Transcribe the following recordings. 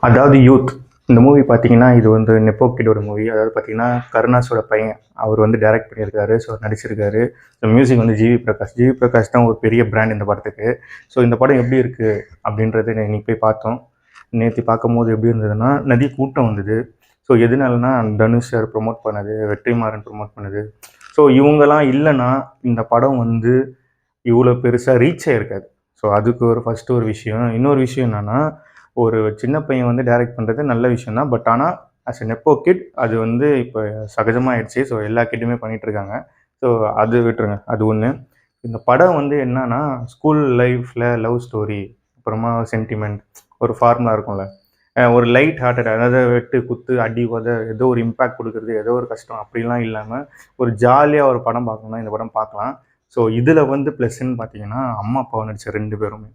அதாவது யூத் இந்த மூவி பார்த்தீங்கன்னா, இது வந்து நெப்போ கிட்டோட மூவி. அதாவது பார்த்தீங்கன்னா, கருணாஸோட பையன். அவர் வந்து டைரக்ட் பண்ணியிருக்காரு. ஸோ நடிச்சிருக்காரு. ஸோ மியூசிக் வந்து ஜிவி பிரகாஷ். ஜிவி பிரகாஷ் தான் ஒரு பெரிய பிராண்ட் இந்த படத்துக்கு. ஸோ இந்த படம் எப்படி இருக்கு அப்படின்றத இன்னைக்கு போய் பார்த்தோம். நேத்து பார்க்கும்போது எப்படி இருந்ததுன்னா, நெறைய கூட்டம் வந்தது. ஸோ எதனாலனா, தனுஷ் சார் ப்ரொமோட் பண்ணது, வெற்றிமாறன் ப்ரொமோட் பண்ணது. ஸோ இவங்கலாம் இல்லைன்னா, இந்த படம் வந்து இவ்வளோ பெருசா ரீச் ஆயிருக்காது. ஸோ அதுக்கு ஃபர்ஸ்ட்டு ஒரு விஷயம். இன்னொரு விஷயம் என்னன்னா, ஒரு சின்ன பையன் வந்து டைரக்ட் பண்ணுறது நல்ல விஷயம் தான். பட் ஆனால் ஆஸ் எ நெப்போ கிட் அது வந்து இப்போ சகஜமாயிடுச்சு. ஸோ எல்லா கிட்டுமே பண்ணிகிட்ருக்காங்க. ஸோ அது விட்டுருங்க. அது ஒன்று. இந்த படம் வந்து என்னன்னா, ஸ்கூல் லைஃப்பில் லவ் ஸ்டோரி, அப்புறமா சென்டிமெண்ட், ஒரு ஃபார்முலா இருக்கும்ல. ஒரு லைட் ஹார்ட்டட், அதாவது வெட்டு, குத்து, அடி, உத, ஏதோ ஒரு இம்பேக்ட் கொடுக்குறது, ஏதோ ஒரு கஷ்டம் அப்படிலாம் இல்லாமல் ஒரு ஜாலியாக ஒரு படம் பார்க்கணும்னா இந்த படம் பார்க்கலாம். ஸோ இதில் வந்து ப்ளஸ்ன்னு பார்த்தீங்கன்னா, அம்மா அப்பாவை நடித்த 2 பேருமே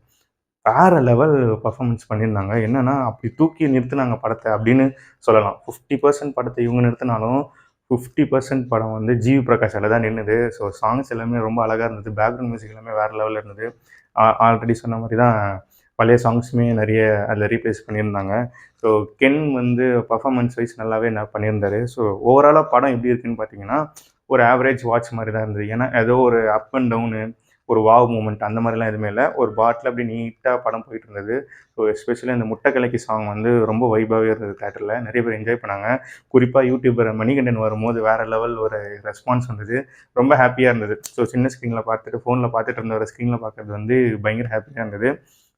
வேற லெவல் பெர்ஃபார்மன்ஸ் பண்ணியிருந்தாங்க. என்னன்னா, அப்படி தூக்கி நிறுத்துனாங்க படத்த அப்படின்னு சொல்லலாம். 50% படத்த இவங்க நிறுத்தினாலும், 50% படம் வந்து ஜிவி பிரகாஷால தான் நின்னுது. ஸோ சாங்ஸ் எல்லாமே ரொம்ப அழகா இருந்தது. பேக்ரவுண்ட் மியூசிக் எல்லாமே வேற லெவல்ல இருந்தது. ஆல்ரெடி சொன்ன மாரி தான் பழைய சாங்ஸுமே நெறைய அதில ரீப்ளேஸ் பண்ணியிருந்தாங்க. ஸோ கென் வந்து பெர்ஃபார்மன்ஸ் வைஸ் நல்லாவே பண்ணியிருந்தாரு. ஸோ ஓவராலா படம் எப்படி இருக்குன்னு பார்த்தீங்கன்னா, ஒரு ஆவரேஜ் வாட்ச் மாரி தான் இருந்தது. ஏன்னா, ஏதோ ஒரு அப் அண்ட் டவுனு, ஒரு வாவ் மூமெண்ட் அந்த மாதிரிலாம் எதுவுமே இல்ல. ஒரு பாட்டில் அப்படியே நீட்டா படம் போயிட்டு இருந்தது. ஸோ எஸ்பெஷலி அந்த முட்டை கலக்கி சாங் வந்து ரொம்ப வைபாவே இருந்தது தியேட்டர்ல. நெறைய பேர் என்ஜாய் பண்ணாங்க. குறிப்பா யூடியூபர் மணிகண்டன் வரும்போது வேற லெவல் ஒரு ரெஸ்பான்ஸ் வந்தது. ரொம்ப ஹேப்பியா இருந்தது. ஸோ சின்ன ஸ்க்ரீன்ல பார்த்துட்டு, ஃபோன்ல பார்த்துட்டு இருந்தவர ஸ்க்ரீன்ல பார்க்கறது வந்து பயங்கர ஹேப்பியா இருந்தது.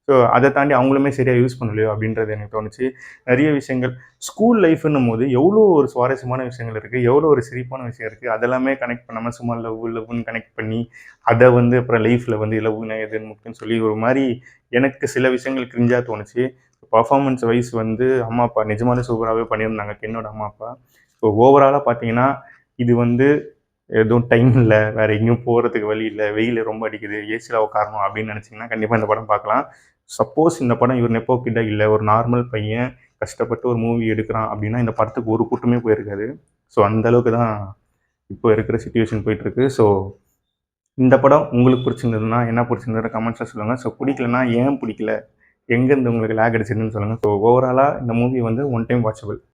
ஸோ அதை தாண்டி அவங்களுமே சரியா யூஸ் பண்ணலையோ அப்படின்றது எனக்கு தோணுச்சு. நிறைய விஷயங்கள் ஸ்கூல் லைஃப்ன்னும்போது எவ்வளோ ஒரு சுவாரஸ்யமான விஷயங்கள் இருக்குது, எவ்வளோ ஒரு சிரிப்பான விஷயம் இருக்குது. அதெல்லாமே கனெக்ட் பண்ணாமல் சும்மா லவ்வுன்னு கனெக்ட் பண்ணி அதை வந்து அப்புறம் லைஃப்பில் வந்து லவ்னா எதுன்னு முக்கியம்னு சொல்லி ஒரு மாதிரி எனக்கு சில விஷயங்கள் கிரிஞ்சாக தோணுச்சு. பர்ஃபார்மன்ஸ் வைஸ் வந்து அம்மா அப்பா நிஜமாலே சூப்பராகவே பண்ணியிருந்தாங்க, என்னோட அம்மா அப்பா. ஸோ ஓவராலாக பார்த்தீங்கன்னா, இது வந்து எதுவும் டைம் இல்ல, வேற எங்கேயும் போறதுக்கு வழி இல்ல, வெயில் ரொம்ப அடிக்குது, ஏசில உட்காரணும் அப்படின்னு நினைச்சீங்கன்னா கண்டிப்பா இந்த படம் பார்க்கலாம். சப்போஸ் இந்த படம் இவர் நெப்போ கிட்டா இல்ல, ஒரு நார்மல் பையன் கஷ்டப்பட்டு ஒரு மூவி எடுக்கிறான் அப்படின்னா, இந்த படத்துக்கு ஒரு கூட்டமே போயிருக்காது. ஸோ அந்த அளவுக்கு தான் இப்போ இருக்கிற சிச்சுவேஷன் போயிட்டு இருக்கு. ஸோ இந்த படம் உங்களுக்கு பிடிச்சிருந்ததுன்னா, என்ன பிடிச்சிருந்ததுன்னு கமெண்ட்ஸ்ல சொல்லுங்க. ஸோ பிடிக்கலன்னா ஏன் பிடிக்கல? எங்கேருந்து உங்களுக்கு லேக் அடிச்சதுன்னு சொல்லுங்க. ஸோ ஓவராலா இந்த மூவி வந்து ஒன் டைம் வாட்சபிள்.